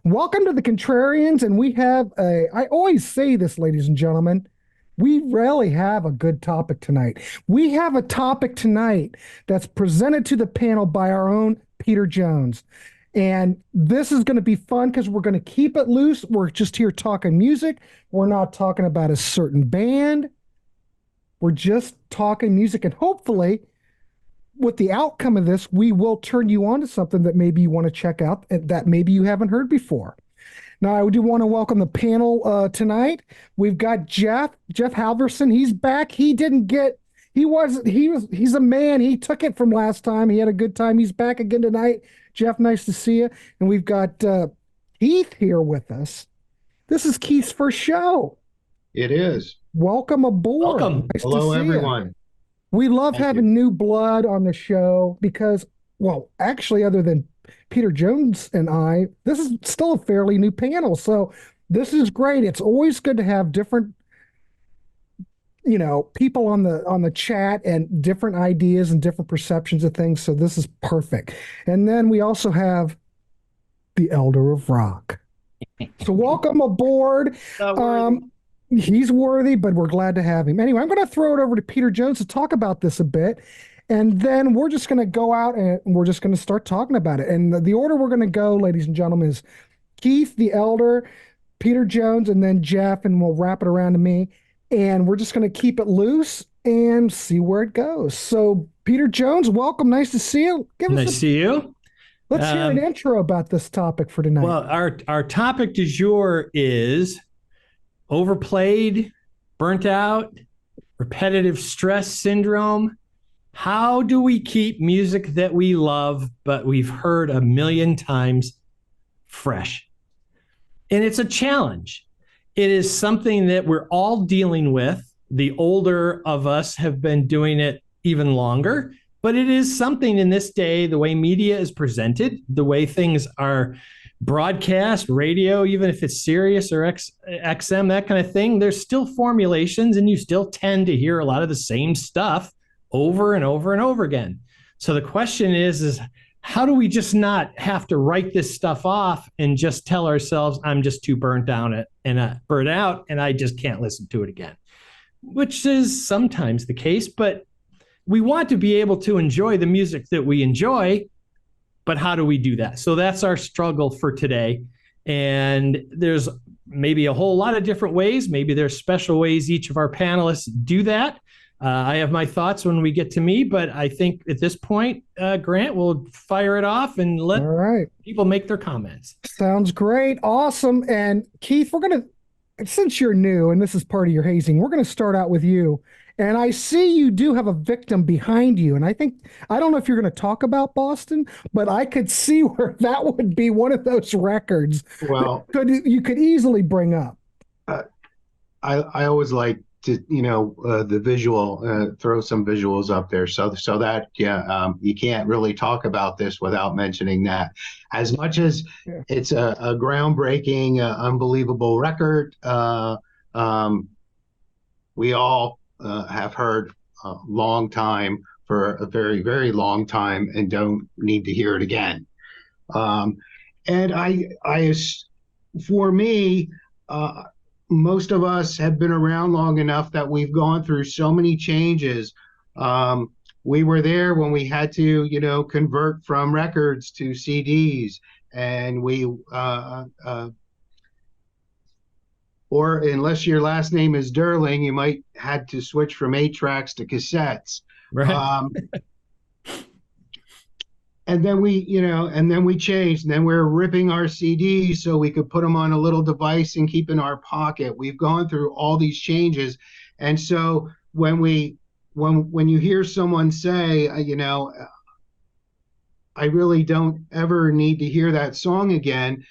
Welcome to the Contrarians, and I always say this, ladies and gentlemen, we rarely have a good topic tonight. We have a topic tonight that's presented to the panel by our own Peter Jones. And this is going to be fun because we're going to keep it loose. We're just here talking music. We're not talking about a certain band. We're just talking music. And hopefully, with the outcome of this, we will turn you on to something that maybe you want to check out that maybe you haven't heard before. Now, I do want to welcome the panel tonight. We've got Jeff Halverson. He's back. He's a man. He took it from last time. He had a good time. He's back again tonight. Jeff, nice to see you. And we've got Keith here with us. This is Keith's first show. It is. Welcome aboard. Welcome. Nice Hello, to see everyone. you. We love Thank having new blood on the show because, well, actually, other than Peter Jones and I, this is still a fairly new panel. So this is great. It's always good to have different, people on the chat and different ideas and different perceptions of things. So this is perfect. And then we also have the Elder of Rock. So welcome aboard. He's worthy, but we're glad to have him. Anyway, I'm going to throw it over to Peter Jones to talk about this a bit. And then we're just going to go out and we're just going to start talking about it. And the order we're going to go, ladies and gentlemen, is Keith, the Elder, Peter Jones, and then Jeff, and we'll wrap it around to me. And we're just going to keep it loose and see where it goes. So, Peter Jones, welcome. Nice to see you. Nice to see you. Let's hear an intro about this topic for tonight. Well, our topic du jour is overplayed, burnt out, repetitive stress syndrome. How do we keep music that we love, but we've heard a million times, fresh? And it's a challenge. It is something that we're all dealing with. The older of us have been doing it even longer, but it is something in this day, the way media is presented, the way things are broadcast, radio, even if it's Sirius or XM, that kind of thing, there's still formulations and you still tend to hear a lot of the same stuff over and over and over again. So the question is how do we just not have to write this stuff off and just tell ourselves, I'm just too burnt out and I just can't listen to it again, which is sometimes the case, but we want to be able to enjoy the music that we enjoy. But how do we do that? So that's our struggle for today. And there's maybe a whole lot of different ways. Maybe there's special ways each of our panelists do that. I have my thoughts when we get to me, but I think at this point, Grant, we'll fire it off and let people make their comments. Sounds great. Awesome. And Keith, since you're new and this is part of your hazing, we're going to start out with you. And I see you do have a victim behind you. And I don't know if you're going to talk about Boston, but I could see where that would be one of those records you could easily bring up. I always like to, the visual, throw some visuals up there. So that, you can't really talk about this without mentioning that. As much as it's a groundbreaking, unbelievable record, we all have heard a long time for a very, very long time and don't need to hear it again. And for me, most of us have been around long enough that we've gone through so many changes. We were there when we had to, convert from records to CDs, and or unless your last name is Derling, you might had to switch from 8-tracks to cassettes. Right. And then we changed. And then we're ripping our CDs so we could put them on a little device and keep in our pocket. We've gone through all these changes. And so when you hear someone say, I really don't ever need to hear that song again,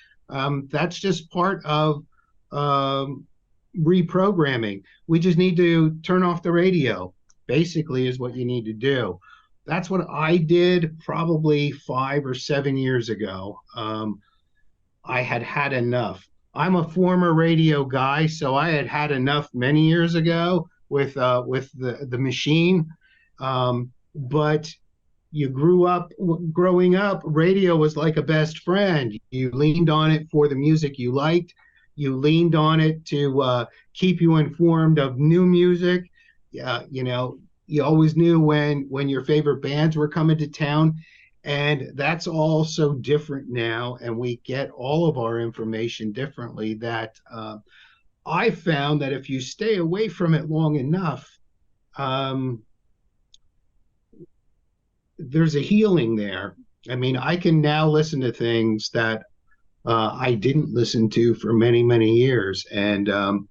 that's just part of reprogramming. We just need to turn off the radio, basically, is what you need to do. That's what I did probably 5 or 7 years ago. I had enough. I'm a former radio guy, so I had enough many years ago with the machine. But you growing up, radio was like a best friend. You leaned on it for the music you liked. You leaned on it to keep you informed of new music. You know, you always knew when your favorite bands were coming to town. And that's all so different now. And we get all of our information differently that I found that if you stay away from it long enough, um, there's a healing there. I mean, I can now listen to things that I didn't listen to for many, many years. And um,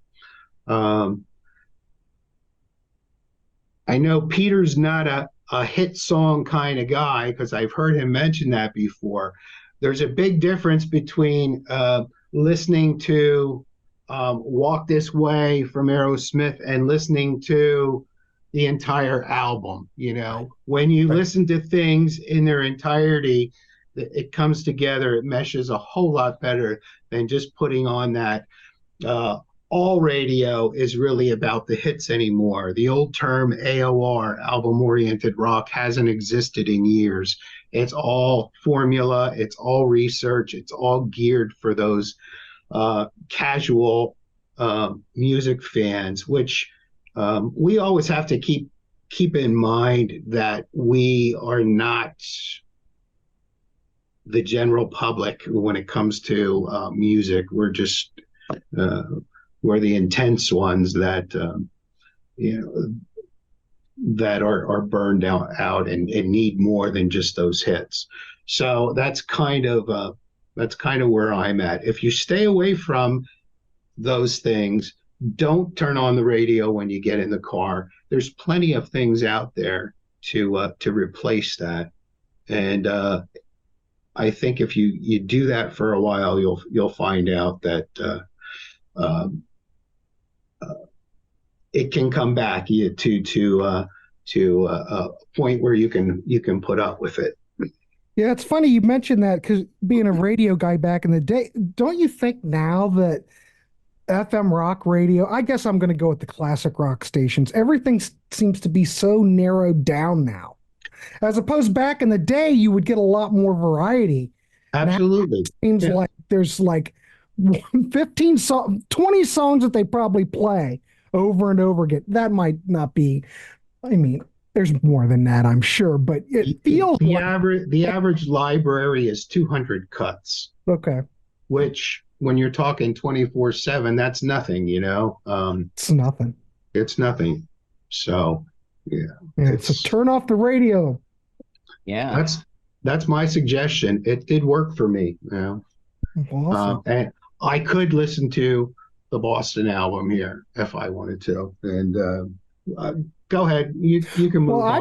I know Peter's not a hit song kind of guy because I've heard him mention that before. There's a big difference between listening to Walk This Way from Aerosmith and listening to the entire album. You know, when you listen to things in their entirety, it comes together, it meshes a whole lot better than just putting on that. All radio is really about the hits anymore. The old term AOR, album oriented rock, hasn't existed in years. It's all formula, it's all research, it's all geared for those casual music fans, which we always have to keep in mind that we are not the general public when it comes to music. We're just we're the intense ones that you know that are burned out and need more than just those hits. So that's kind of where I'm at. If you stay away from those things, don't turn on the radio when you get in the car. There's plenty of things out there to replace that. And I think if you do that for a while, you'll find out that it can come back to a point where you can put up with it. Yeah, it's funny you mentioned that because being a radio guy back in the day, don't you think now that FM rock radio, I guess I'm going to go with the classic rock stations, everything seems to be so narrowed down now. As opposed back in the day, you would get a lot more variety. Absolutely. Now it seems like there's like 20 songs that they probably play over and over again. That might not be, I mean, there's more than that, I'm sure, but it feels the like the average library is 200 cuts. Okay. Which when you're talking 24/7, that's nothing, you know. It's nothing. It's nothing. So so turn off the radio. Yeah. That's my suggestion. It did work for me, you know. Awesome. And I could listen to the Boston album here if I wanted to. And go ahead. You can move on.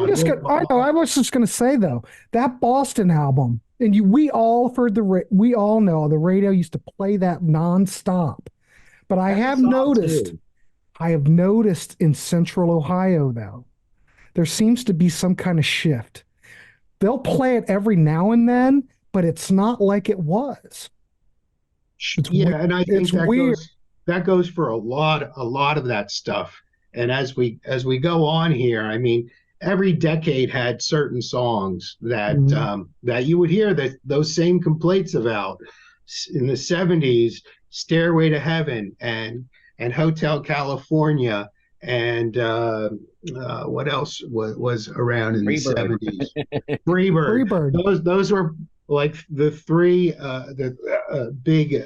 I was just gonna say though, that Boston album, and we all heard we all know the radio used to play that nonstop. But I have noticed in Central Ohio though, there seems to be some kind of shift. They'll play it every now and then, but it's not like it was. And I think that goes for a lot of that stuff. And as we go on here, I mean, every decade had certain songs that that you would hear those same complaints about. In the 70s, Stairway to Heaven and Hotel California and what else was around in the 70s? Freebird. Those were like the three big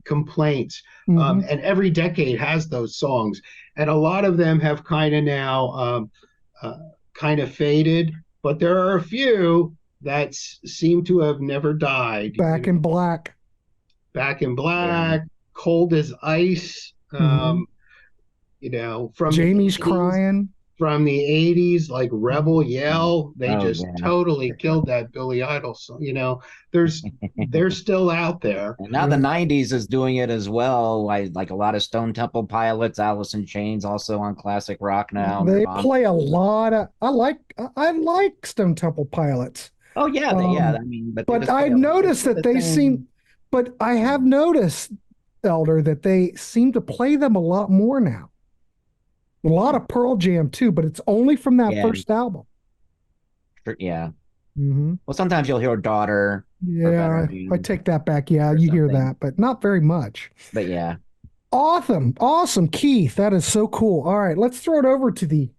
complaints. And every decade has those songs. And a lot of them have kind of now kind of faded, but there are a few that seem to have never died. Back in Black, Cold as Ice, you know, from Jamie's Crying. From the 80s, like Rebel Yell, they totally killed that Billy Idol song. You know, they're still out there. And now the 90s is doing it as well. Like a lot of Stone Temple Pilots, Alice in Chains, also on classic rock now. They play a lot of. I like Stone Temple Pilots. Oh yeah, I mean, but I've noticed that they seem. But I have noticed, Elder, that they seem to play them a lot more now. A lot of Pearl Jam too, but it's only from that first album. Yeah. Hmm. Well, sometimes you'll hear daughter or better Yeah, I me take that back. Yeah, or you hear something. that, but not very much. But yeah. Awesome. Awesome, Keith. That is so cool. All right, let's throw it over to the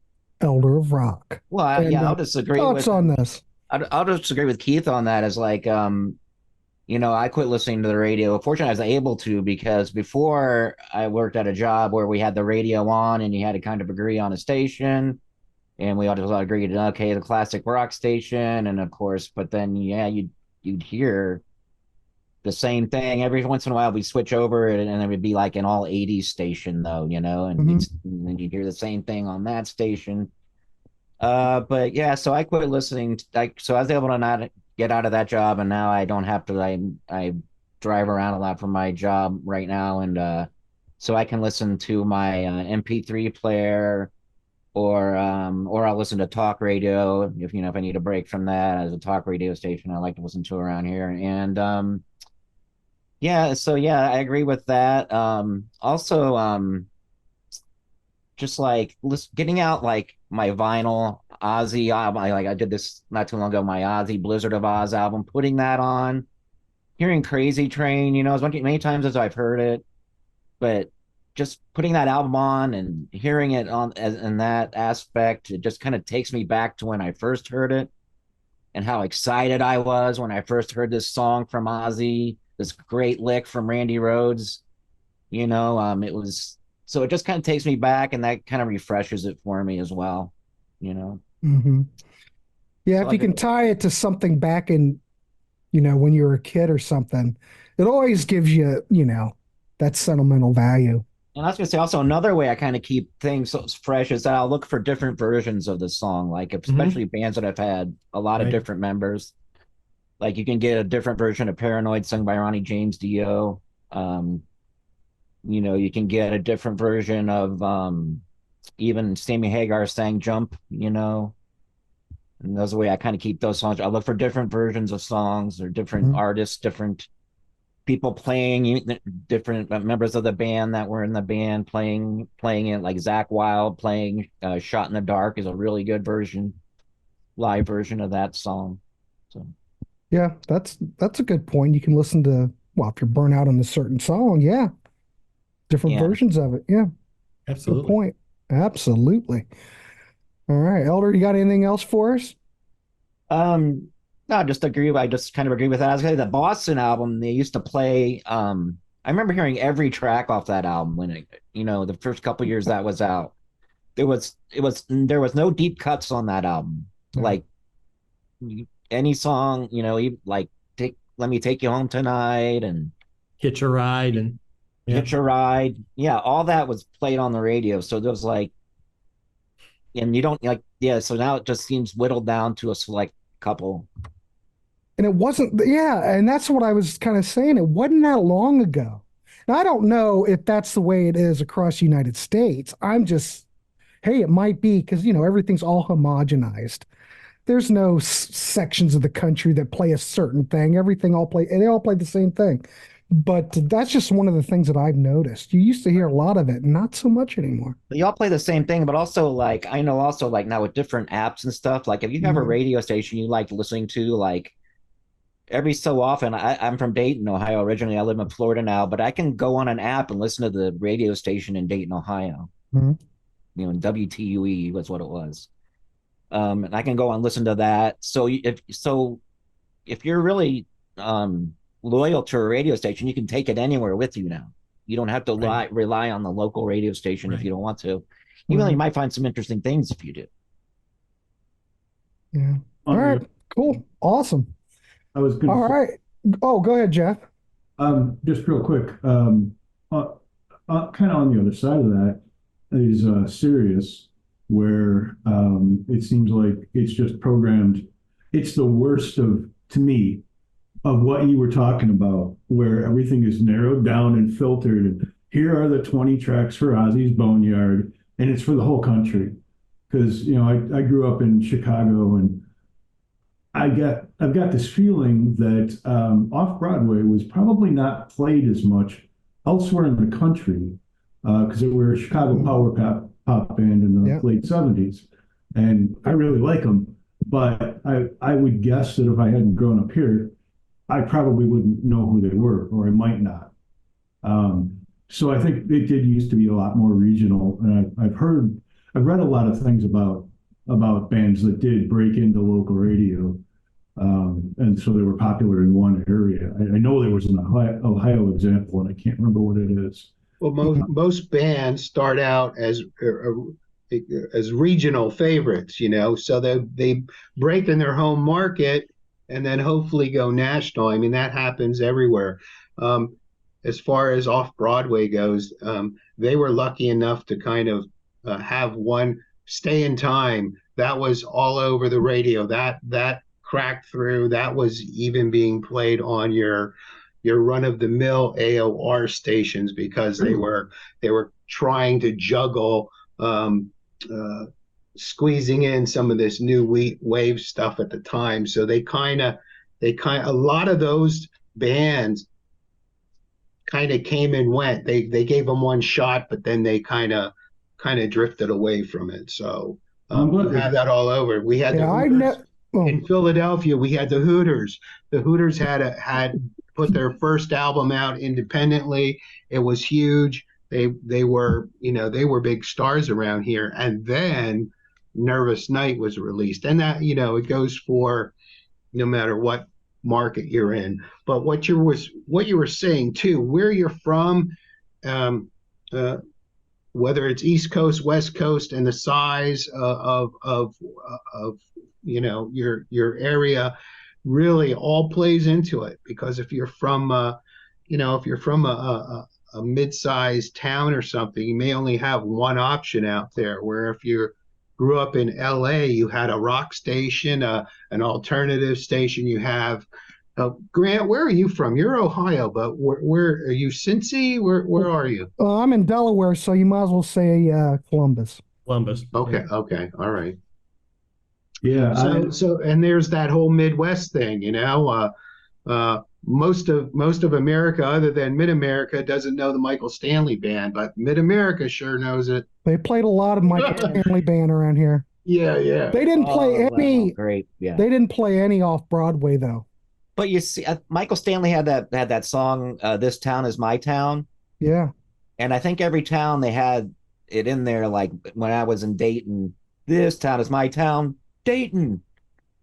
Elder of Rock. Well, And yeah, I'll disagree thoughts with on this? I'll disagree with Keith on that. As like, I quit listening to the radio. Fortunately, I was able to because before I worked at a job where we had the radio on and you had to kind of agree on a station, and we all agreed, okay, the classic rock station, and of course, but then yeah, you'd hear the same thing every once in a while. We switch over, and it would be like an all '80s station, though, Hmm. and then you'd hear the same thing on that station. But yeah, so I quit listening. So I was able to not get out of that job, and now I don't have to. I drive around a lot for my job right now, and so I can listen to my MP3 player, or I'll listen to talk radio if I need a break from that as a talk radio station I like to listen to around here, and yeah, so yeah, I agree with that. Also, just like getting out like my vinyl Ozzy album. I did this not too long ago, my Ozzy Blizzard of Oz album, putting that on, hearing Crazy Train, as many times as I've heard it, but just putting that album on and hearing it in that aspect, it just kind of takes me back to when I first heard it and how excited I was when I first heard this song from Ozzy, this great lick from Randy Rhoads. It was so it just kind of takes me back, and that kind of refreshes it for me as well. You know, Hmm. Yeah, so if you can tie it to something back in, when you were a kid or something, it always gives you, that sentimental value. and I was gonna say also another way I kind of keep things so fresh is that I'll look for different versions of the song, like Mhm. especially bands that have had a lot of Right. different members. Like you can get a different version of Paranoid sung by Ronnie James Dio. Um, you can get a different version of even Sammy Hagar sang Jump, and those are the way I kind of keep those songs. I look for different versions of songs or different Mhm. artists, different people playing, different members of the band that were in the band playing it. Like Zach Wild playing "Shot in the Dark" is a really good live version of that song. So Yeah, that's a good point. You can listen to, well, if you're burnt out on a certain song, yeah, different yeah. versions of it. Yeah, good Absolutely. point. Absolutely. All right, Elder, you got anything else for us? Um, no, I just kind of agree with that. I was gonna say the Boston album, they used to play. I remember hearing every track off that album when the first couple years that was out. There was no deep cuts on that album. Yeah. Like any song, like let me take you home tonight and Hitch a ride and yeah. hitch a ride. Yeah, all that was played on the radio. So there was like, and you don't like, yeah. So now it just seems whittled down to a select couple. And it wasn't, yeah, and that's what I was kind of saying. It wasn't that long ago. Now, I don't know if that's the way it is across the United States. I'm just, hey, it might be because, everything's all homogenized. There's no sections of the country that play a certain thing. They all play the same thing. But that's just one of the things that I've noticed. You used to hear a lot of it, not so much anymore. Y'all play the same thing, but also like I know also like now with different apps and stuff. Like if you have a Mhm. radio station you like listening to, like every so often, I'm from Dayton, Ohio originally. I live in Florida now, but I can go on an app and listen to the radio station in Dayton, Ohio. Mhm. WTUE was what it was. And I can go and listen to that. If you're really loyal to a radio station, you can take it anywhere with you now. You don't have to Right. rely on the local radio station if Right. you don't want to. Even though you Right. might find some interesting things if you do. Yeah. All On right. the, Cool. Awesome. I was going All to say, right. Oh, go ahead, Jeff. just real quick, kind of on the other side of that is Sirius, where it seems like it's just programmed. It's the worst to me, of what you were talking about, where everything is narrowed down and filtered. And here are the 20 tracks for Ozzy's Boneyard, and it's for the whole country. Because, I grew up in Chicago, and I've got this feeling that off Broadway was probably not played as much elsewhere in the country because they were a Chicago power pop band in the Yeah. late '70s, and I really like them. But I would guess that if I hadn't grown up here, I probably wouldn't know who they were, or I might not. So I think it did used to be a lot more regional, and I've read a lot of things about bands that did break into local radio, and so they were popular in one area. I know there was an Ohio example, and I can't remember what it is. Well, most bands start out as regional favorites, so they break in their home market and then hopefully go national. I mean, that happens everywhere. As far as off Broadway goes, they were lucky enough to kind of have one stay in time that was all over the radio. That cracked through. That was even being played on your run-of-the-mill AOR stations because they were trying to juggle squeezing in some of this new wave stuff at the time. So they a lot of those bands kind of came and went. They gave them one shot, but then they kind of drifted away from it. So we had that all over. We had in Philadelphia. We had the Hooters. The Hooters had put their first album out independently. It was huge. They were big stars around here. And then Nervous Night was released, and that it goes for no matter what market you're in. But what you were saying too, where you're from, whether it's East Coast, West Coast, and the size of your area really all plays into it. Because if you're from a mid-sized town or something, you may only have one option out there. Where if you grew up in LA, you had a rock station, an alternative station. You have Grant, where are you from? You're Ohio, but where are you? Cincy? Where are you? I'm in Delaware, so you might as well say Columbus. Columbus. Okay. All right. Yeah. So and there's that whole Midwest thing, most of America, other than Mid-America, doesn't know the Michael Stanley Band, but Mid-America sure knows it. They played a lot of Michael Stanley Band around here. Yeah. They didn't play any. Great. Yeah. They didn't play any off Broadway though. But you see, Michael Stanley had that song, "This Town Is My Town." Yeah. And I think every town they had it in there. Like when I was in Dayton, "This town is my town, Dayton."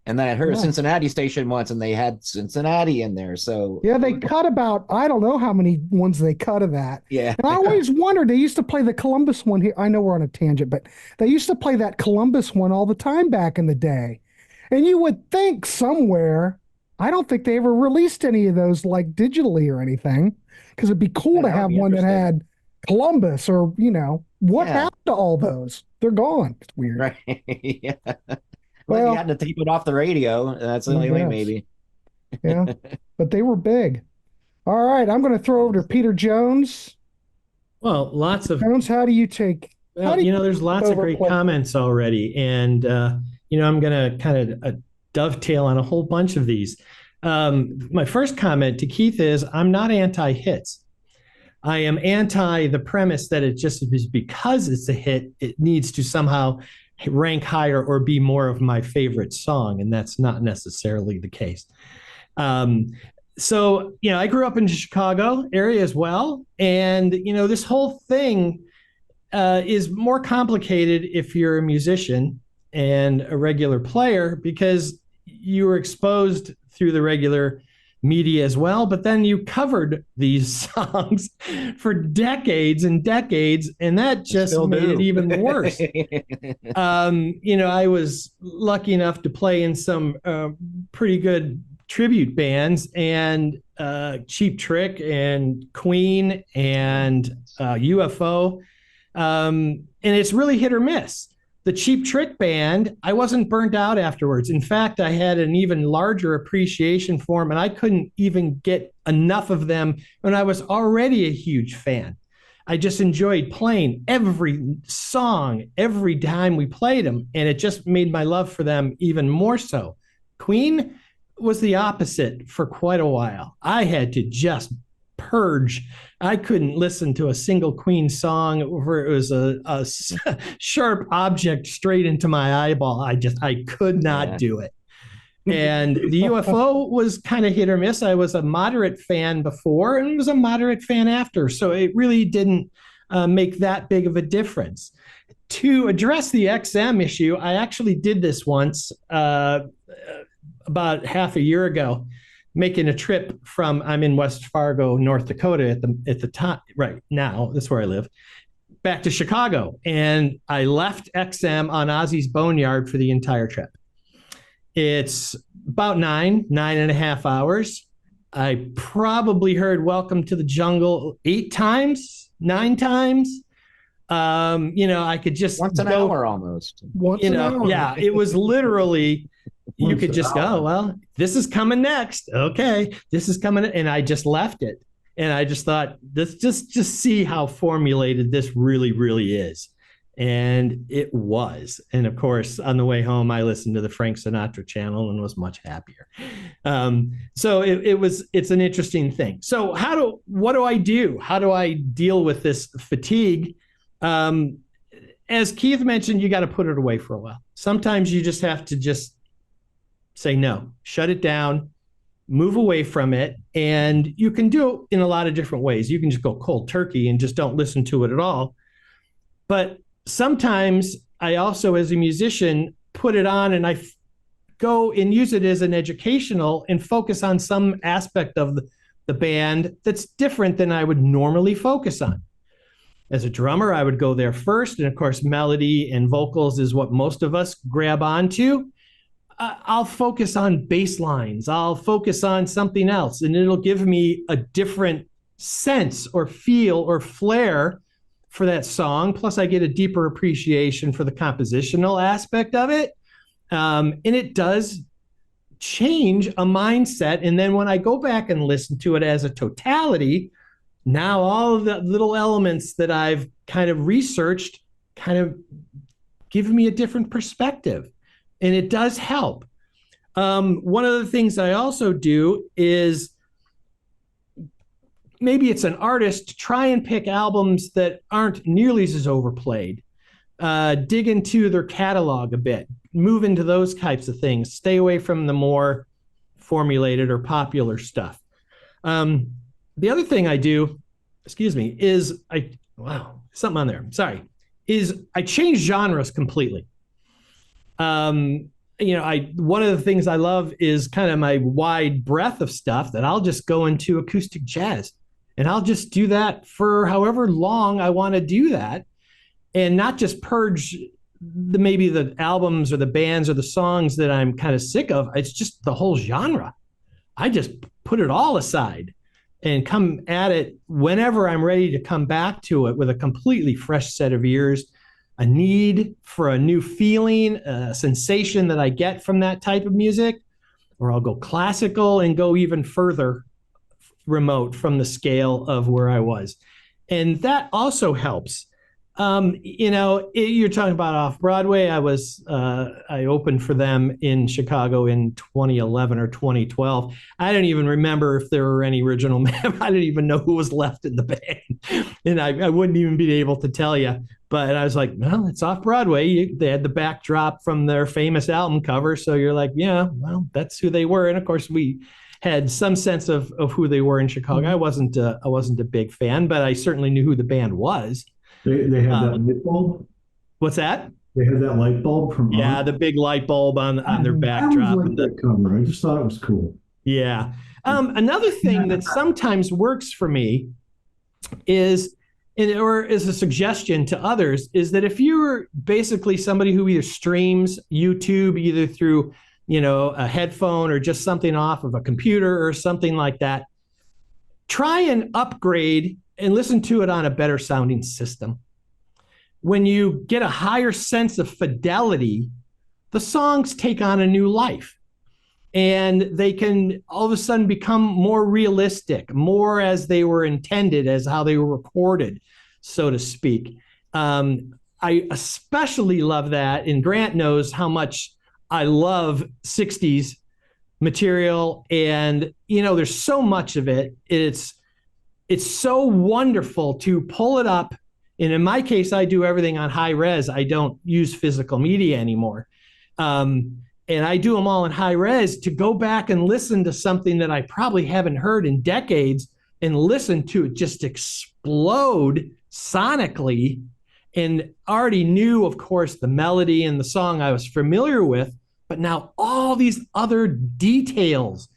And then I heard a Cincinnati station once, and they had Cincinnati in there. So yeah, they cut about, I don't know how many ones they cut of that. Yeah. And I always wondered, they used to play the Columbus one here. I know we're on a tangent, but they used to play that Columbus one all the time back in the day. And you would think somewhere, I don't think they ever released any of those like digitally or anything, because it'd be cool to have one that had Columbus or, what happened to all those? They're gone. It's weird. Right. Yeah. Well, you had to tape it off the radio. And that's the only way, maybe. Yeah, but they were big. All right, I'm going to throw over to Peter Jones. Well, lots of Jones. How do you take? Well, there's lots of great comments already, and I'm going to kind of dovetail on a whole bunch of these. My first comment to Keith is I'm not anti-hits. I am anti the premise that it just is because it's a hit, it needs to somehow rank higher or be more of my favorite song, and that's not necessarily the case. So I grew up in the Chicago area as well, and this whole thing is more complicated if you're a musician and a regular player, because you were exposed through the regular media as well, but then you covered these songs for decades and decades, and that just made it even worse. I was lucky enough to play in some pretty good tribute bands, and Cheap Trick and Queen and UFO, and it's really hit or miss. The Cheap Trick band, I wasn't burnt out afterwards. In fact, I had an even larger appreciation for them, and I couldn't even get enough of them when I was already a huge fan. I just enjoyed playing every song every time we played them, and it just made my love for them even more so. Queen was the opposite for quite a while. I had to just purge. I couldn't listen to a single Queen song where it was a sharp object straight into my eyeball. I could not do it. And the UFO was kind of hit or miss. I was a moderate fan before and was a moderate fan after. So it really didn't make that big of a difference. To address the XM issue, I actually did this once about half a year ago, making a trip from, I'm in West Fargo, North Dakota at the time, right now, that's where I live, back to Chicago. And I left XM on Ozzy's Boneyard for the entire trip. It's about 9.5 hours. I probably heard Welcome to the Jungle 9 times. I could just once an hour almost. Yeah, it was literally, you could just go, well, this is coming next. Okay, this is coming. And I just left it. And I just thought, let's just see how formulated this really, really is. And it was. And of course, on the way home, I listened to the Frank Sinatra channel and was much happier. So it's an interesting thing. So what do I do? How do I deal with this fatigue? As Keith mentioned, you got to put it away for a while. Sometimes you just have to just say no, shut it down, move away from it. And you can do it in a lot of different ways. You can just go cold turkey and just don't listen to it at all. But sometimes I also, as a musician, put it on and I go and use it as an educational and focus on some aspect of the band that's different than I would normally focus on. As a drummer, I would go there first. And of course, melody and vocals is what most of us grab onto. I'll focus on bass lines. I'll focus on something else, and it'll give me a different sense or feel or flair for that song. Plus, I get a deeper appreciation for the compositional aspect of it. And it does change a mindset. And then when I go back and listen to it as a totality, now all of the little elements that I've kind of researched kind of give me a different perspective. And it does help. One of the things I also do is, maybe it's an artist, try and pick albums that aren't nearly as overplayed. Dig into their catalog a bit, move into those types of things, stay away from the more formulated or popular stuff. The other thing I do, is something on there. Sorry, is I change genres completely. One of the things I love is kind of my wide breadth of stuff that I'll just go into acoustic jazz. And I'll just do that for however long I want to do that, and not just purge maybe the albums or the bands or the songs that I'm kind of sick of. It's just the whole genre. I just put it all aside and come at it whenever I'm ready to come back to it with a completely fresh set of ears, a need for a new feeling, a sensation that I get from that type of music, or I'll go classical and go even further remote from the scale of where I was. And that also helps. You're talking about off-Broadway. I opened for them in Chicago in 2011 or 2012. I don't even remember if there were any original members. I didn't even know who was left in the band. And I wouldn't even be able to tell you. But I was like, well, it's off-Broadway. They had the backdrop from their famous album cover. So you're like, yeah, well, that's who they were. And of course, we had some sense of who they were in Chicago. I wasn't a big fan, but I certainly knew who the band was. They had that light bulb. What's that? They had that light bulb from. Yeah, the big light bulb on their backdrop. That cover. I just thought it was cool. Yeah. Another thing that sometimes works for me is, or as a suggestion to others, is that if you're basically somebody who either streams YouTube either through a headphone or just something off of a computer or something like that, try and upgrade and listen to it on a better sounding system. When you get a higher sense of fidelity, the songs take on a new life, and they can all of a sudden become more realistic, more as they were intended, as how they were recorded, so to speak. I especially love that, and Grant knows how much I love 60s material, and there's so much of it. It's it's so wonderful to pull it up. And in my case, I do everything on high res. I don't use physical media anymore. And I do them all in high res to go back and listen to something that I probably haven't heard in decades and listen to it just explode sonically, and already knew, of course, the melody and the song I was familiar with, but now all these other details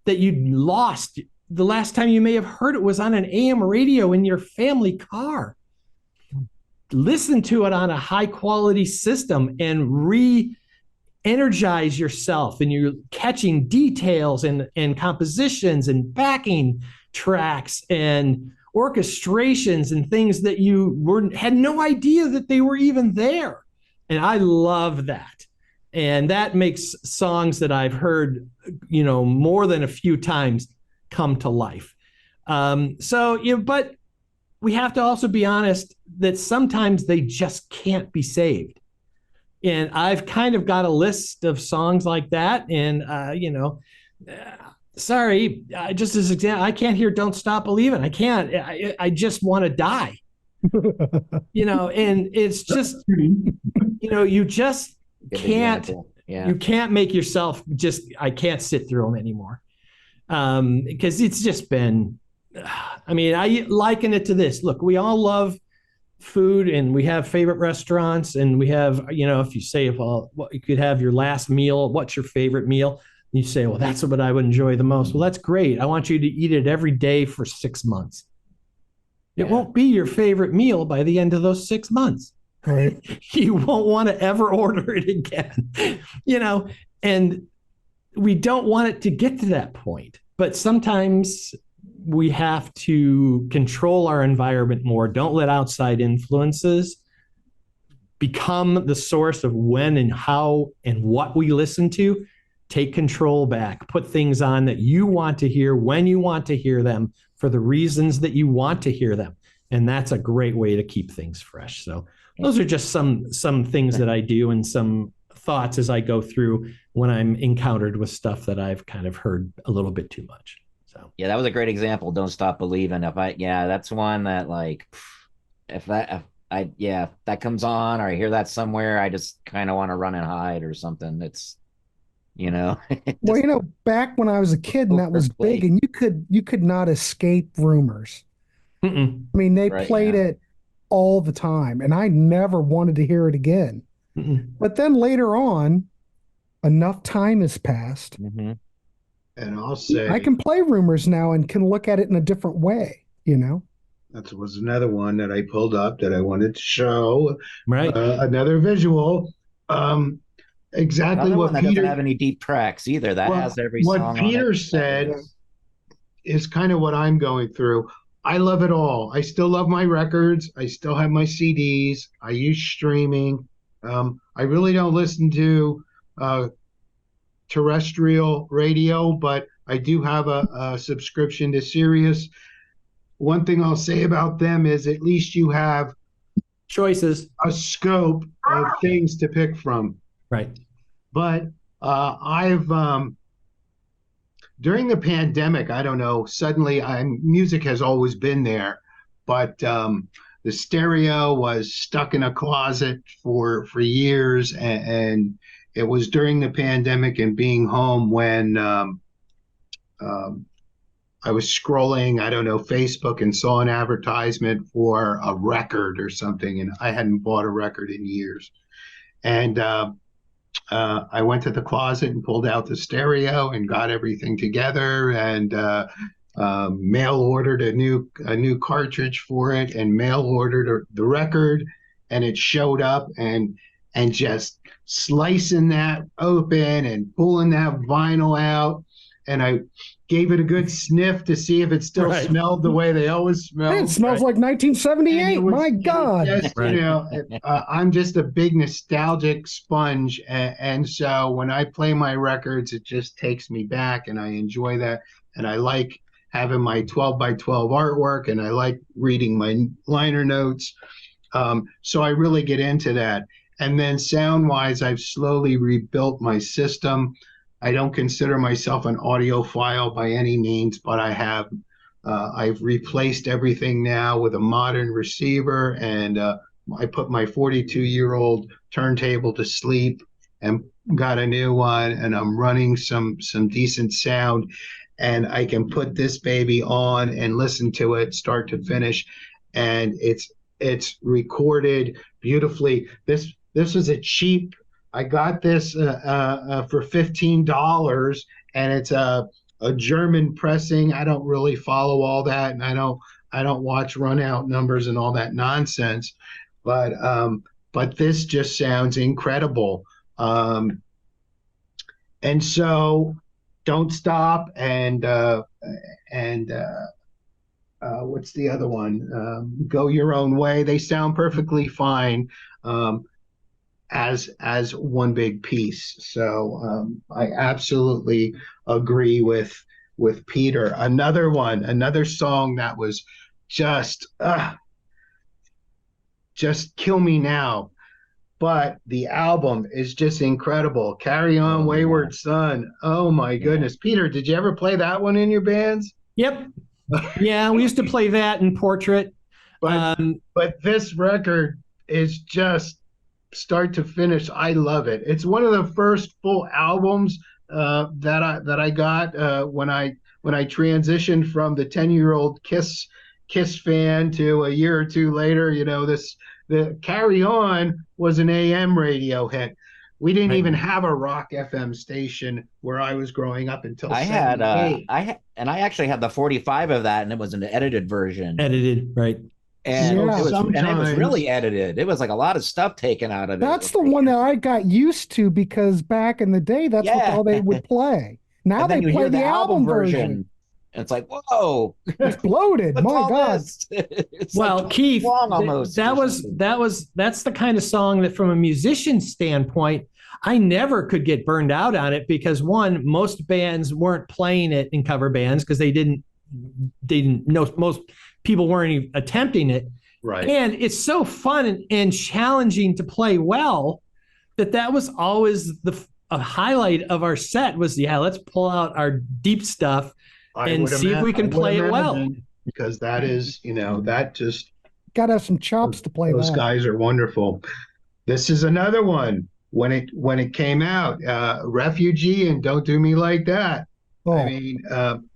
that you'd lost the last time you may have heard it was on an AM radio in your family car. Listen to it on a high quality system and re-energize yourself, and you're catching details and compositions and backing tracks and orchestrations and things that you had no idea that they were even there. And I love that. And that makes songs that I've heard, more than a few times come to life. But we have to also be honest that sometimes they just can't be saved. And I've kind of got a list of songs like that. And, sorry, just as an example, I can't hear Don't Stop Believin'. I can't. I just want to die. And it's just, you just can't. Yeah. You can't make yourself I can't sit through them anymore. Because it's just been, I liken it to this. Look, we all love food and we have favorite restaurants, and we have, if you say, well, you could have your last meal, what's your favorite meal? And you say, well, that's what I would enjoy the most. Well, that's great. I want you to eat it every day for 6 months. It won't be your favorite meal by the end of those 6 months. Right. You won't want to ever order it again, and we don't want it to get to that point. But sometimes we have to control our environment more. Don't let outside influences become the source of when and how and what we listen to. Take control back. Put things on that you want to hear when you want to hear them for the reasons that you want to hear them. And that's a great way to keep things fresh. So those are just some things that I do, and some thoughts as I go through when I'm encountered with stuff that I've kind of heard a little bit too much. So yeah, that was a great example. Don't Stop Believing. That's one that, like, if that comes on, or I hear that somewhere, I just kind of want to run and hide or something. It's, well, back when I was a kid and that was big, and you could not escape rumors. Mm-mm. I mean, they played it all the time, and I never wanted to hear it again. Mm-mm. But then later on, enough time has passed. Mm-hmm. And I'll say, I can play rumors now and can look at it in a different way, That was another one that I pulled up that I wanted to show. Right. Another visual. Exactly Another what one that Peter doesn't have any deep tracks either. That has every song what Peter said is kind of what I'm going through. I love it all. I still love my records. I still have my CDs. I use streaming. I really don't listen to terrestrial radio, but I do have a subscription to Sirius. One thing I'll say about them is at least you have choices, a scope of things to pick from. Right. But I've during the pandemic, I don't know, suddenly music has always been there, but the stereo was stuck in a closet for years, and it was during the pandemic and being home when I was scrolling, I don't know, Facebook, and saw an advertisement for a record or something, and I hadn't bought a record in years. And I went to the closet and pulled out the stereo and got everything together, and mail ordered a new cartridge for it, and mail ordered the record, and it showed up, and just slicing that open and pulling that vinyl out, and I gave it a good sniff to see if it still smelled the way they always smell. It smells like 1978. My God. Just, I'm just a big nostalgic sponge. And so when I play my records, it just takes me back, and I enjoy that. And I like having my 12 by 12 artwork, and I like reading my liner notes. So I really get into that. And then sound-wise, I've slowly rebuilt my system. I don't consider myself an audiophile by any means, but I have I've replaced everything now with a modern receiver, and I put my 42-year-old turntable to sleep and got a new one, and I'm running some decent sound, and I can put this baby on and listen to it start to finish, and it's recorded beautifully. This was a cheap. I got this for $15, and it's a German pressing. I don't really follow all that, and I don't watch run out numbers and all that nonsense, but this just sounds incredible. And so don't stop, and what's the other one? Go Your Own Way. They sound perfectly fine as one big piece. So I absolutely agree with Peter. Another song that was just kill me now. But the album is just incredible. Carry On, Wayward Son. Oh my goodness. Peter, did you ever play that one in your bands? Yep. Yeah, we used to play that in Portrait. But this record is just start to finish. I love it. It's one of the first full albums that I got when I transitioned from the 10-year-old Kiss fan to a year or two later. The Carry On was an AM radio hit. We didn't even have a rock FM station where I was growing up until I actually had the 45 of that, and it was an edited version. Edited, right? And, it was really edited. It was like a lot of stuff taken out of it. That's the one that I got used to, because back in the day, that's all they would play. Now they play the album version. And it's like, whoa, it's bloated. My God. Well, like Keith, almost that's the kind of song that, from a musician standpoint, I never could get burned out on it, because one, most bands weren't playing it in cover bands because they didn't know, most people weren't even attempting it. Right. And it's so fun and challenging to play well that was always a highlight of our set was, let's pull out our deep stuff and see if we can play it well. Because that is, that just got to have some chops to play. Those guys are wonderful. This is another one. When it came out, Refugee and Don't Do Me Like That. Oh. I mean,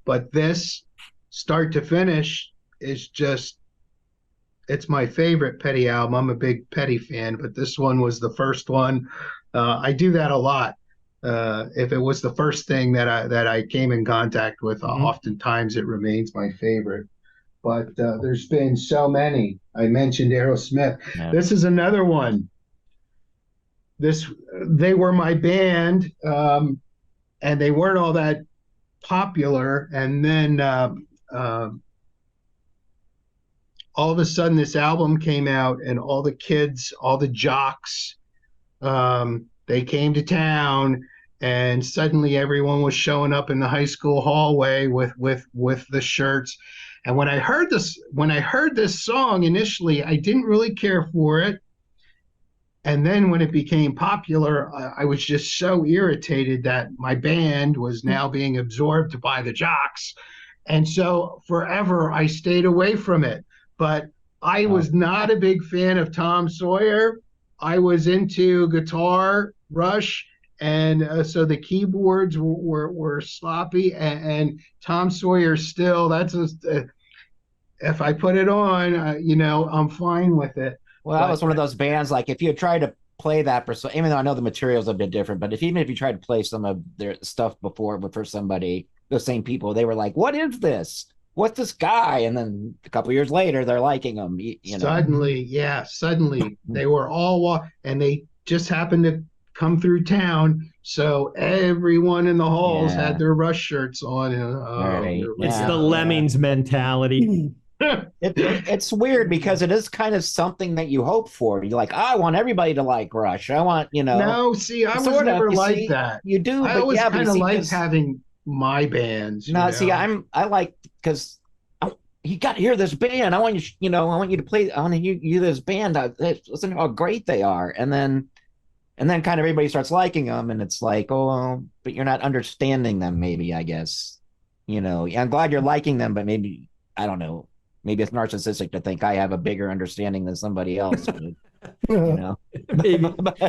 but this start to finish is just, it's my favorite Petty album. I'm a big Petty fan, but this one was the first one. I do that a lot. If it was the first thing that I came in contact with, oftentimes it remains my favorite. But there's been so many. I mentioned Aerosmith. Yeah. This is another one. They were my band, and they weren't all that popular. And then all of a sudden, this album came out, and all the kids, all the jocks, they came to town, and suddenly everyone was showing up in the high school hallway with the shirts. And when I heard this song initially, I didn't really care for it. And then when it became popular, I was just so irritated that my band was now being absorbed by the jocks. And so forever I stayed away from it. But I was not a big fan of Tom Sawyer. I was into Guitar Rush, and so the keyboards were sloppy, and Tom Sawyer still, that's just, if I put it on, I'm fine with it. Well, that was one of those bands, like if you tried to play that for, even though I know the material's a bit different, but even if you tried to play some of their stuff before, but for somebody, the same people, they were like, what is this? What's this guy? And then a couple of years later, they're liking him. Suddenly they were all and they just happened to come through town, so everyone in the halls had their Rush shirts on. It's the Lemmings mentality. It's weird because it is kind of something that you hope for. You're like, I want everybody to like Rush. I want, No, see, I was never like that. You do, I always kind of liked having my bands. See, I like, because you got to hear this band. I want you, I want you to play. I want to hear this band. Listen how great they are, and then kind of everybody starts liking them, and it's like, oh, but you're not understanding them. Maybe, I guess, I'm glad you're liking them, but maybe I don't know. Maybe it's narcissistic to think I have a bigger understanding than somebody else. But, you know, Maybe. but,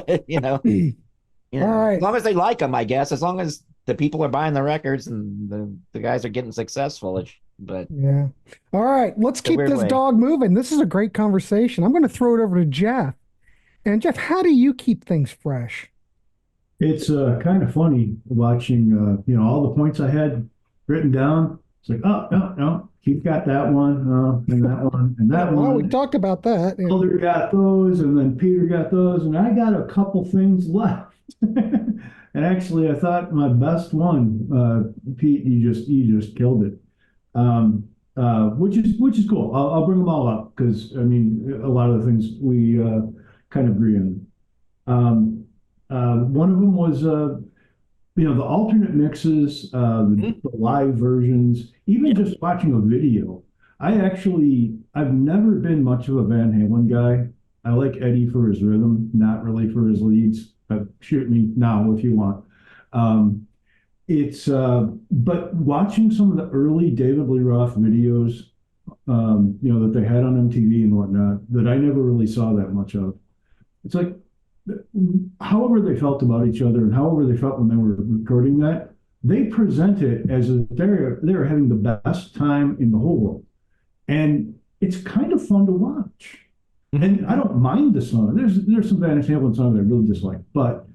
All right. as long as they like them, I guess. As long as the people are buying the records and the guys are getting successful. But Yeah. All right. Let's keep weird this way. dog moving. This is a great conversation. I'm going to throw it over to Jeff. And Jeff, how do you keep things fresh? It's kind of funny watching, all the points I had written down. It's like, oh, no, no, Keith got that one, and that one, and that Well, we one. talked about that. Yeah. Elder got those, and then Peter got those, and I got a couple things left. And actually, I thought my best one, Pete, you just killed it, which is cool. I'll bring them all up because I mean a lot of the things we kind of agree on. One of them was the alternate mixes, the live versions, even just watching a video. I've never been much of a Van Halen guy. I like Eddie for his rhythm, not really for his leads. Shoot me now if you want. But watching some of the early David Lee Roth videos, that they had on MTV and whatnot, that I never really saw that much of. It's like, however they felt about each other and however they felt when they were recording that, they present it as if they're having the best time in the whole world. And it's kind of fun to watch. And I don't mind the song. There's some Van Halen songs I really dislike, but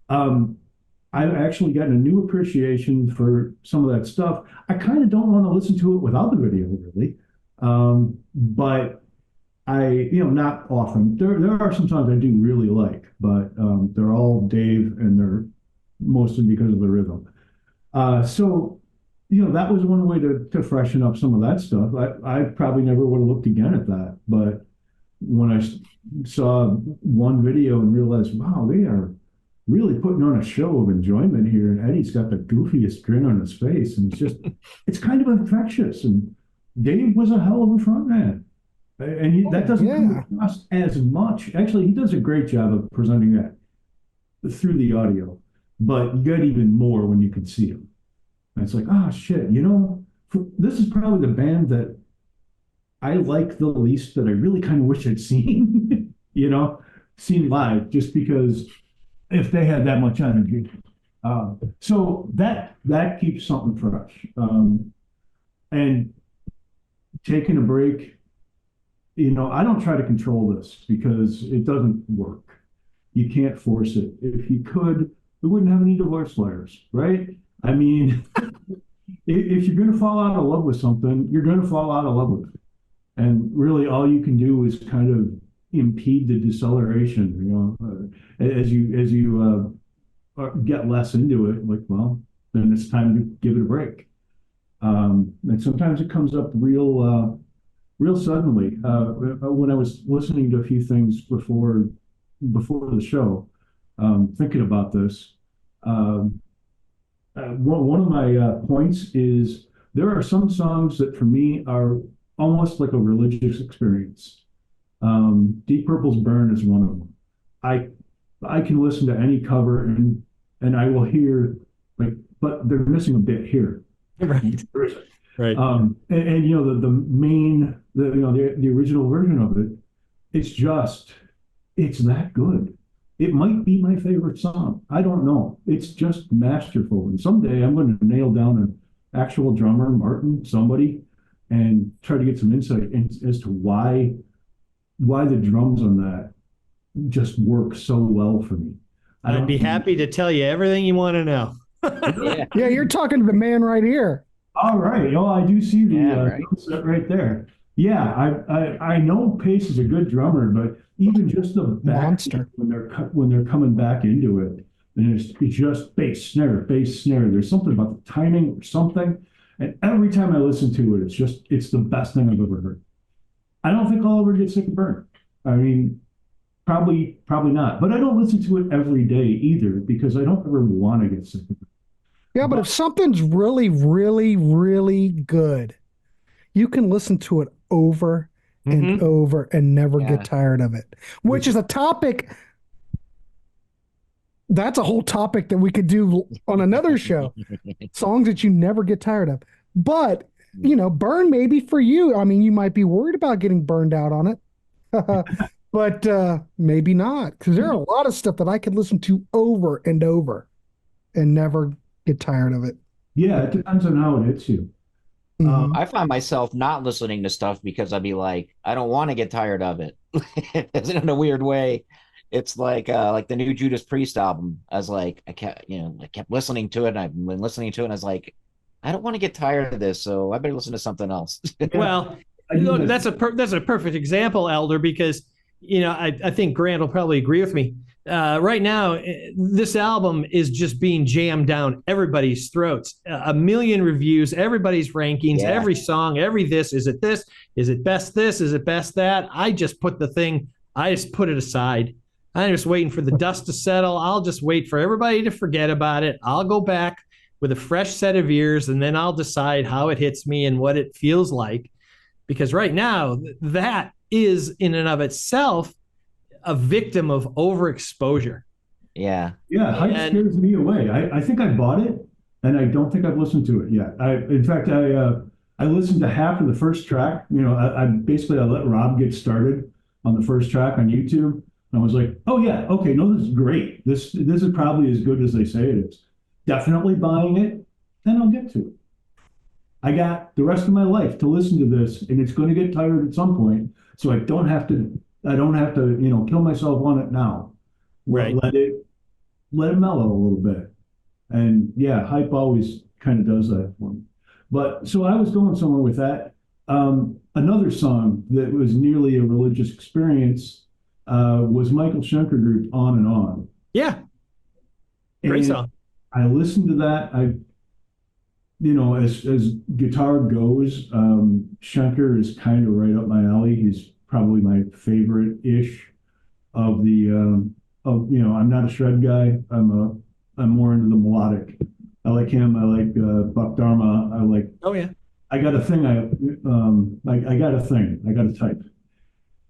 I've actually gotten a new appreciation for some of that stuff. I kind of don't want to listen to it without the video, really. But not often. There are some songs I do really like, but they're all Dave, and they're mostly because of the rhythm. So that was one way to freshen up some of that stuff. I probably never would have looked again at that, but when I saw one video and realized, wow, they are really putting on a show of enjoyment here, and Eddie's got the goofiest grin on his face, and it's kind of infectious. And Dave was a hell of a frontman. And that doesn't come across as much. Actually, he does a great job of presenting that through the audio, but you get even more when you can see him. And it's like, oh shit, this is probably the band that I like the least, that I really kind of wish I'd seen, seen live, just because if they had that much energy. So that keeps something fresh. And taking a break, I don't try to control this because it doesn't work. You can't force it. If you could, we wouldn't have any divorce lawyers, right? I mean, if you're going to fall out of love with something, you're going to fall out of love with it. And really all you can do is kind of impede the deceleration, as you get less into it, like, well, then it's time to give it a break. And sometimes it comes up real suddenly. When I was listening to a few things before the show, thinking about this, one of my points is there are some songs that for me are almost like a religious experience. Deep Purple's Burn is one of them. I can listen to any cover and I will hear but they're missing a bit here. Right. Right. And the original version of it, it's that good. It might be my favorite song. I don't know. It's just masterful. And someday I'm going to nail down an actual drummer, Martin, somebody, and try to get some insight as to why the drums on that just work so well for me. I'd be happy to tell you everything you want to know. Yeah, you're talking to the man right here. All right. Oh, I do see the set right there. Yeah, I know Pace is a good drummer, but even just the monster when they're coming back into it, and it's just bass snare. There's something about the timing or something, and every time I listen to it, it's the best thing I've ever heard. I don't think I'll ever get sick of Burn. I mean, probably not. But I don't listen to it every day either because I don't ever want to get sick of it. Yeah, but if something's really, really, really good, you can listen to it over and over and never get tired of it, which is a topic. That's a whole topic that we could do on another show. Songs that you never get tired of. But you know, burn maybe for you. I mean, you might be worried about getting burned out on it. But maybe not, because there are a lot of stuff that I could listen to over and over and never get tired of it. Yeah, it depends on how it hits you. Mhm. I find myself not listening to stuff because I'd be like, I don't want to get tired of it. It's in a weird way. It's like the new Judas Priest album. I was like, I kept listening to it, and I've been listening to it, and I was like, I don't want to get tired of this, so I better listen to something else. Well, look, that's a perfect example, Elder, because I think Grant will probably agree with me. Right now, this album is just being jammed down everybody's throats. A million reviews, everybody's rankings, Yeah. every song, every this. Is it this? Is it best this? Is it best that? I just put it aside. I'm just waiting for the dust to settle. I'll just wait for everybody to forget about it. I'll go back with a fresh set of ears, and then I'll decide how it hits me and what it feels like. Because right now, that is in and of itself a victim of overexposure. Yeah. Yeah, hype scares me away. I think I bought it, and I don't think I've listened to it yet. In fact, I listened to half of the first track. I basically I let Rob get started on the first track on YouTube. And I was like, oh yeah, okay, no, this is great. This is probably as good as they say it is. Definitely buying it, then I'll get to it. I got the rest of my life to listen to this, and it's going to get tired at some point. So I don't have to, kill myself on it now. Right. Let it mellow a little bit. And yeah, hype always kind of does that for me. But so I was going somewhere with that. Another song that was nearly a religious experience was Michael Schenker Group On and On. Yeah. Great And song. I listened to that. As guitar goes, Schenker is kind of right up my alley. He's probably my favorite-ish of the I'm not a shred guy. I'm more into the melodic. I like him. I like Buck Dharma. Oh yeah. I got a thing. I got a thing. I got a type.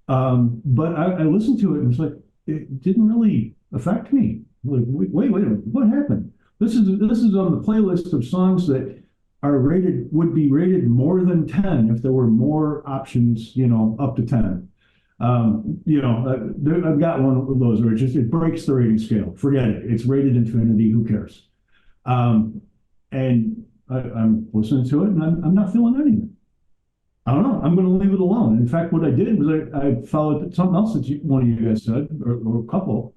But I listened to it and it's like it didn't really affect me. Like wait, what happened? This is on the playlist of songs that would be rated more than 10 if there were more options, up to 10. I've got one of those where it breaks the rating scale. Forget it. It's rated infinity. Who cares? And I'm listening to it and I'm not feeling anything. I don't know. I'm going to leave it alone. In fact, what I did was I followed something else that one of you guys said, or a couple.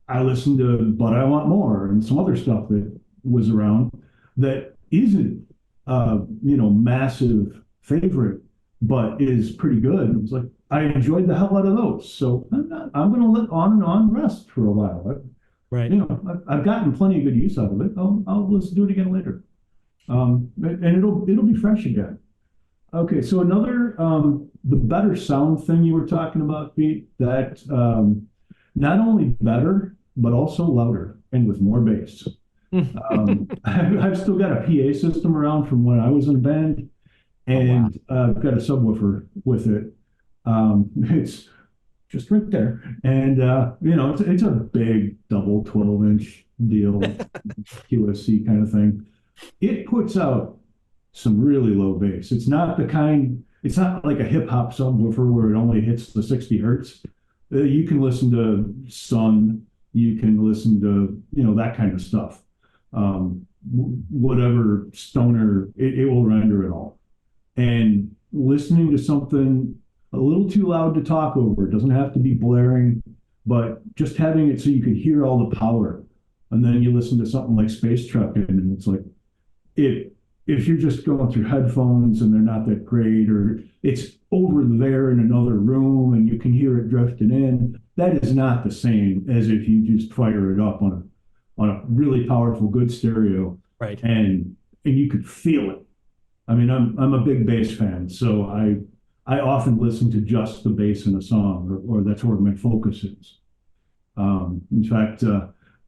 I listened to But I Want More and some other stuff that was around that isn't, massive favorite, but is pretty good. It was like, I enjoyed the hell out of those. So I'm going to let On and On rest for a while. Right. I've gotten plenty of good use out of it. I'll listen to it again later. And it'll be fresh again. Okay, so another the better sound thing you were talking about, Pete, that not only better, but also louder and with more bass. I've still got a PA system around from when I was in a band, and I've got a subwoofer with it. It's just right there, and it's a big double 12-inch deal, QSC kind of thing. It puts out some really low bass. It's not like a hip hop subwoofer where it only hits the 60 hertz. You can listen to Sun, you can listen to, that kind of stuff. Whatever stoner, it will render it all. And listening to something a little too loud to talk over, it doesn't have to be blaring, but just having it so you can hear all the power. And then you listen to something like Space Truck and it's like, if you're just going through headphones and they're not that great, or it's over there in another room and you can hear it drifting in, that is not the same as if you just fire it up on a really powerful, good stereo. Right. And you could feel it. I mean, I'm a big bass fan, so I often listen to just the bass in a song, or that's where my focus is. In fact,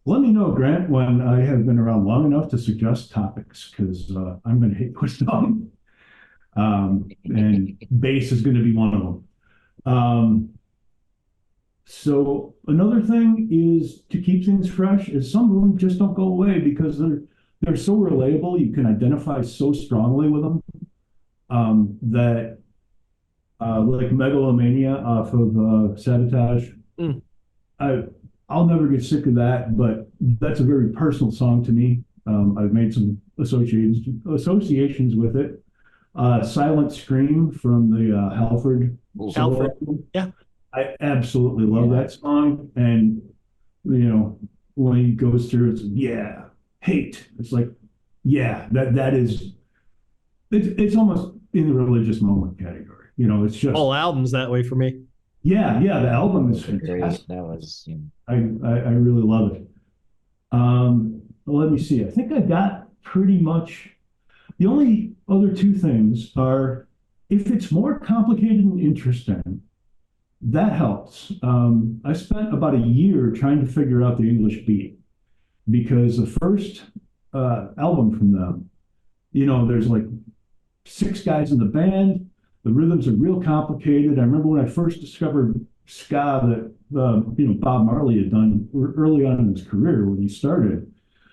let me know, Grant, when I have been around long enough to suggest topics, because I'm going to hate what's done. And bass is going to be one of them. So another thing is to keep things fresh is some of them just don't go away because they're so relatable. You can identify so strongly with them that like Megalomania off of Sabotage. Mm. I'll never get sick of that, but that's a very personal song to me. I've made some associations with it. Silent Scream from the Halford. Halford. Yeah. I absolutely love that song. And, when he goes through, it's, yeah, hate. It's like, yeah, that is, it's almost in the religious moment category. It's just. Whole album's that way for me. Yeah, the album is fantastic. That was, I really love it. Let me see. I think I got pretty much. The only other two things are if it's more complicated and interesting, that helps. I spent about a year trying to figure out the English beat because the first album from them, there's like 6 guys in the band. The rhythms are real complicated. I remember when I first discovered ska that Bob Marley had done early on in his career when he started,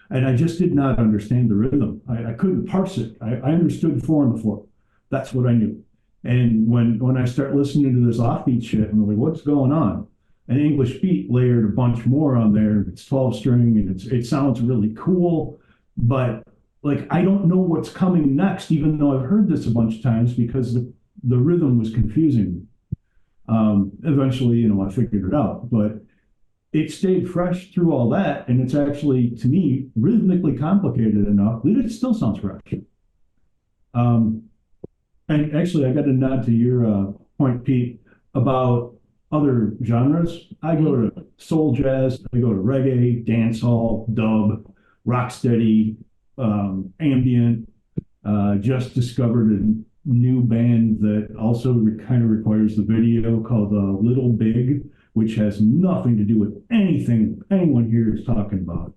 and I just did not understand the rhythm. I couldn't parse it. I understood 4 on the floor. That's what I knew. And when I start listening to this offbeat shit, I'm like, what's going on? An English beat layered a bunch more on there. It's 12 string and it sounds really cool, but like I don't know what's coming next, even though I've heard this a bunch of times because the rhythm was confusing. Eventually, I figured it out, but it stayed fresh through all that, and it's actually, to me, rhythmically complicated enough that it still sounds fresh. And actually, I got a nod to your point, Pete, about other genres. I go to soul jazz, I go to reggae, dancehall, dub, rocksteady, ambient. Just discovered a new band that also kind of requires the video called Little Big, which has nothing to do with anything anyone here is talking about.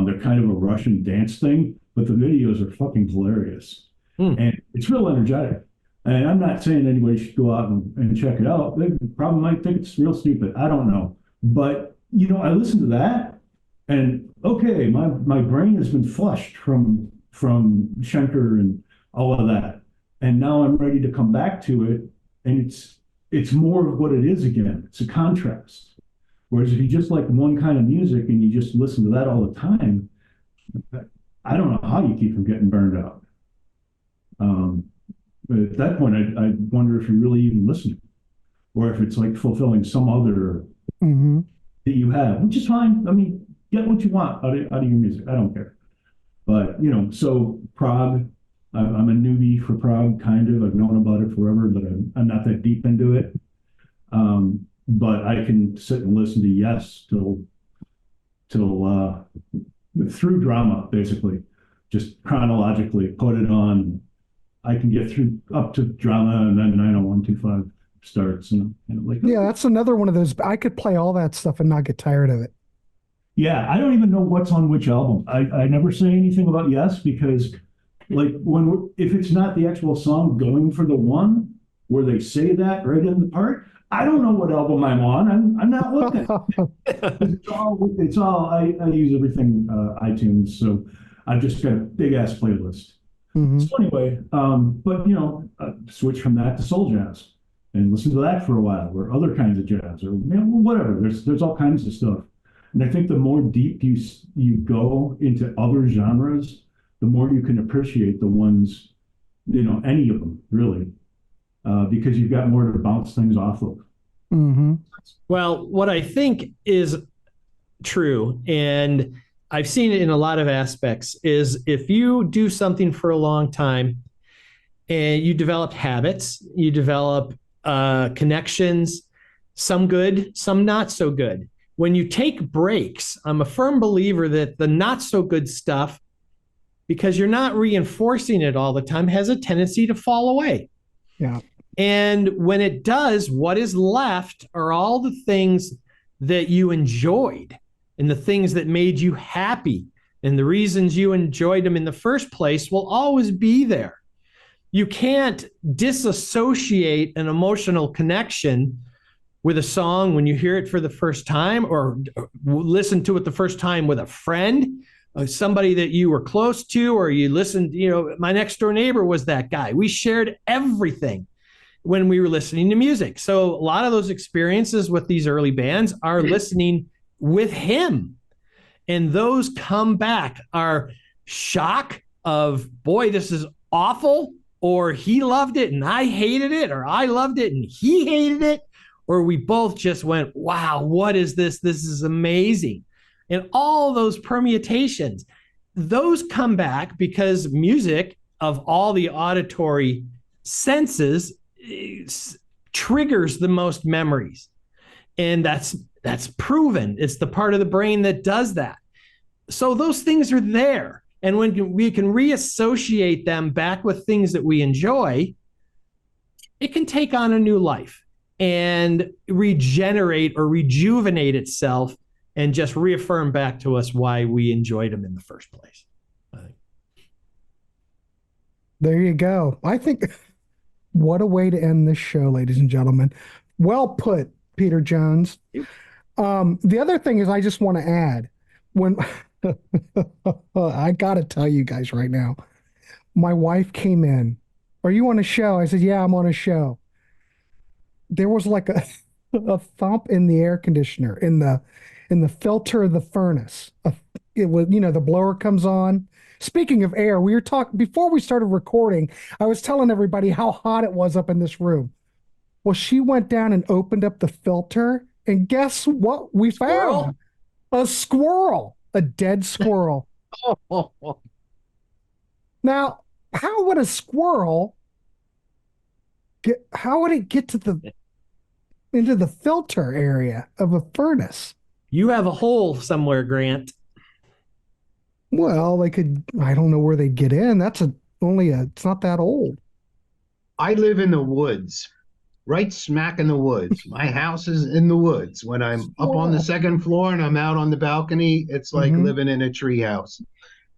They're kind of a Russian dance thing, but the videos are fucking hilarious. And it's real energetic. And I'm not saying anybody should go out and check it out. They probably might think it's real stupid. I don't know. But, I listen to that and okay, my brain has been flushed from Schenker and all of that. And now I'm ready to come back to it. And it's more of what it is again. It's a contrast. Whereas if you just like one kind of music and you just listen to that all the time, I don't know how you keep from getting burned out. But at that point, I wonder if you're really even listening, or if it's like fulfilling some other that you have, which is fine. I mean, get what you want out of your music. I don't care. But so prog, I'm a newbie for prog, kind of. I've known about it forever, but I'm not that deep into it. But I can sit and listen to Yes till through drama, basically, just chronologically put it on. I can get through up to drama, and then 90125 starts, and like, yeah, that's another one of those. I could play all that stuff and not get tired of it. Yeah, I don't even know what's on which album. I never say anything about Yes because, like, if it's not the actual song going for the one where they say that right in the part, I don't know what album I'm on. I'm not looking. It's all. I use everything iTunes, so I've just got a big ass playlist. So anyway, but switch from that to soul jazz and listen to that for a while, or other kinds of jazz, or whatever. There's all kinds of stuff, and I think the more deep you go into other genres, the more you can appreciate the ones, any of them really, because you've got more to bounce things off of. Well, what I think is true, and I've seen it in a lot of aspects, is if you do something for a long time and you develop habits, you develop connections, some good, some not so good. When you take breaks, I'm a firm believer that the not so good stuff, because you're not reinforcing it all the time, has a tendency to fall away. Yeah. And when it does, what is left are all the things that you enjoyed and the things that made you happy. And the reasons you enjoyed them in the first place will always be there. You can't disassociate an emotional connection with a song when you hear it for the first time, or listen to it the first time with a friend, somebody that you were close to, or you listened, my next door neighbor was that guy. We shared everything when we were listening to music. So a lot of those experiences with these early bands are listening with him. And those come back are shock of, boy, this is awful, or he loved it and I hated it, or I loved it and he hated it, or we both just went, wow, what is this? This is amazing. And all those permutations, those come back because music, of all the auditory senses, triggers the most memories. And that's proven. It's the part of the brain that does that. So those things are there. And when we can reassociate them back with things that we enjoy, it can take on a new life and regenerate or rejuvenate itself and just reaffirm back to us why we enjoyed them in the first place. There you go. I think what a way to end this show, ladies and gentlemen. Well put, Peter Jones. The other thing is I just want to add, when I got to tell you guys right now, my wife came in. Are you on a show? I said, yeah, I'm on a show. There was like a thump in the air conditioner, in the filter of the furnace. It was, the blower comes on. Speaking of air, we were talking before we started recording. I was telling everybody how hot it was up in this room. Well, she went down and opened up the filter, and guess what we found? A squirrel, a dead squirrel. Now, how would a squirrel how would it get into the filter area of a furnace? You have a hole somewhere, Grant. Well, they could, I don't know where they'd get in. It's not that old. I live in the woods, right smack in the woods. My house is in the woods. When I'm up on the second floor and I'm out on the balcony, it's like living in a treehouse.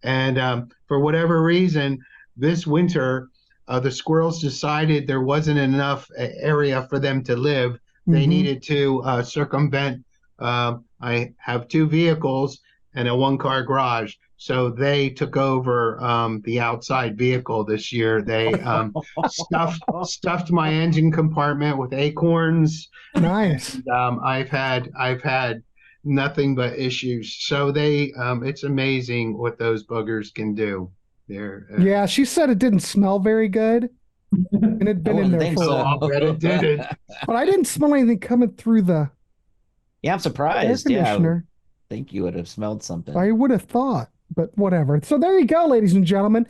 And for whatever reason, this winter, the squirrels decided there wasn't enough area for them to live. They needed to circumvent. I have 2 vehicles and a 1-car garage. So they took over the outside vehicle this year. They stuffed my engine compartment with acorns. Nice. And, I've had nothing but issues. So it's amazing what those buggers can do. Yeah, she said it didn't smell very good, and it'd been in there for a while. I'll bet it didn't. But I didn't smell anything coming through the I'm surprised. air conditioner. I think you would have smelled something. I would have thought, but whatever. So there you go, ladies and gentlemen.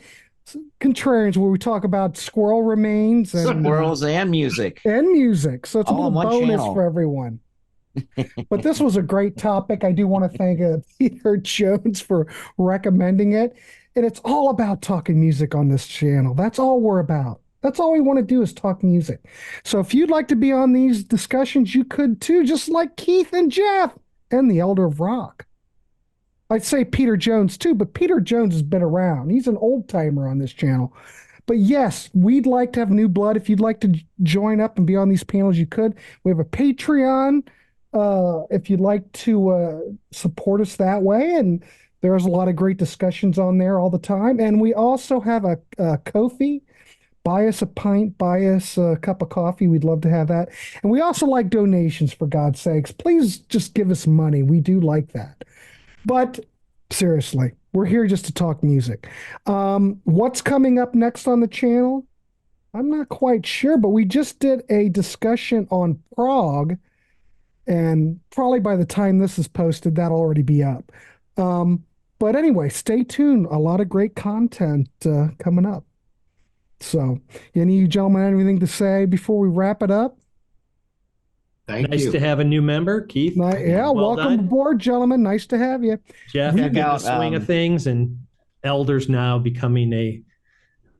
Contrarians, where we talk about squirrel remains and squirrels and music. So it's all a little bonus for everyone. But this was a great topic. I do want to thank Peter Jones for recommending it. And it's all about talking music on this channel. That's all we're about. That's all we want to do is talk music. So if you'd like to be on these discussions, you could too, just like Keith and Jeff and the Elder of Rock. I'd say Peter Jones too, but Peter Jones has been around. He's an old timer on this channel. But yes, we'd like to have new blood. If you'd like to join up and be on these panels, you could. We have a Patreon if you'd like to support us that way. And there's a lot of great discussions on there all the time. And we also have a Ko-fi. Buy us a pint, buy us a cup of coffee. We'd love to have that. And we also like donations, for God's sakes. Please just give us money. We do like that. But seriously, we're here just to talk music. What's coming up next on the channel? I'm not quite sure, but we just did a discussion on prog. And probably by the time this is posted, that'll already be up. But anyway, stay tuned. A lot of great content coming up. So, any of you gentlemen have anything to say before we wrap it up? Nice to have a new member, Keith. Welcome aboard, gentlemen. Nice to have you. Jeff, in the swing of things, and Elder's now becoming a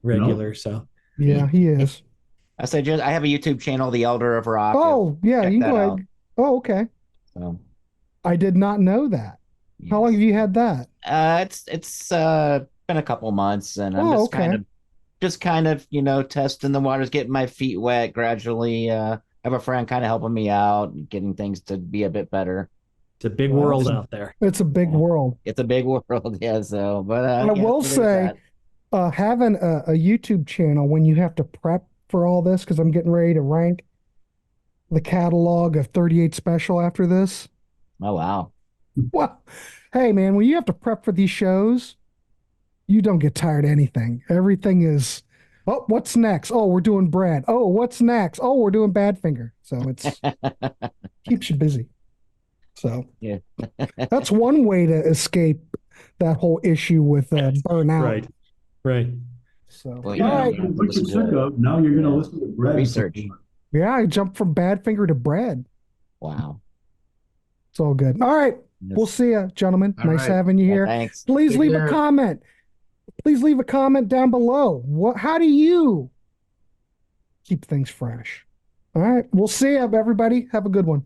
regular. So, yeah, he is. I said, I have a YouTube channel, The Elder of Rock. Oh, yeah, you can go ahead. Oh, okay. So, I did not know that. Yes. How long have you had that? It's been a couple months, and I'm just kind of testing the waters, getting my feet wet gradually. I have a friend kind of helping me out, getting things to be a bit better. It's a big Well, world out there. It's a big world. It's a big world, yeah. So, but I yeah, will so there's say, that. having a YouTube channel when you have to prep for all this, because I'm getting ready to rank the catalog of 38 Special after this. Oh wow. Well, hey man, when you have to prep for these shows, you don't get tired of anything. Everything is, oh, what's next? Oh, we're doing Brad. Oh, what's next? Oh, we're doing Badfinger. So it's keeps you busy. So Yeah. that's one way to escape that whole issue with burnout. Right. So Well, Yeah, all right. what you're sick of, now you're going to listen to Brad. Research. Yeah, I jumped from Badfinger to Brad. Wow. It's all good. All right. Yes. We'll see you, gentlemen. All Nice right. having you Yeah, here. thanks. Please Take leave care. a comment. Please leave a comment down below. How do you keep things fresh? All right. We'll see you, everybody. Have a good one.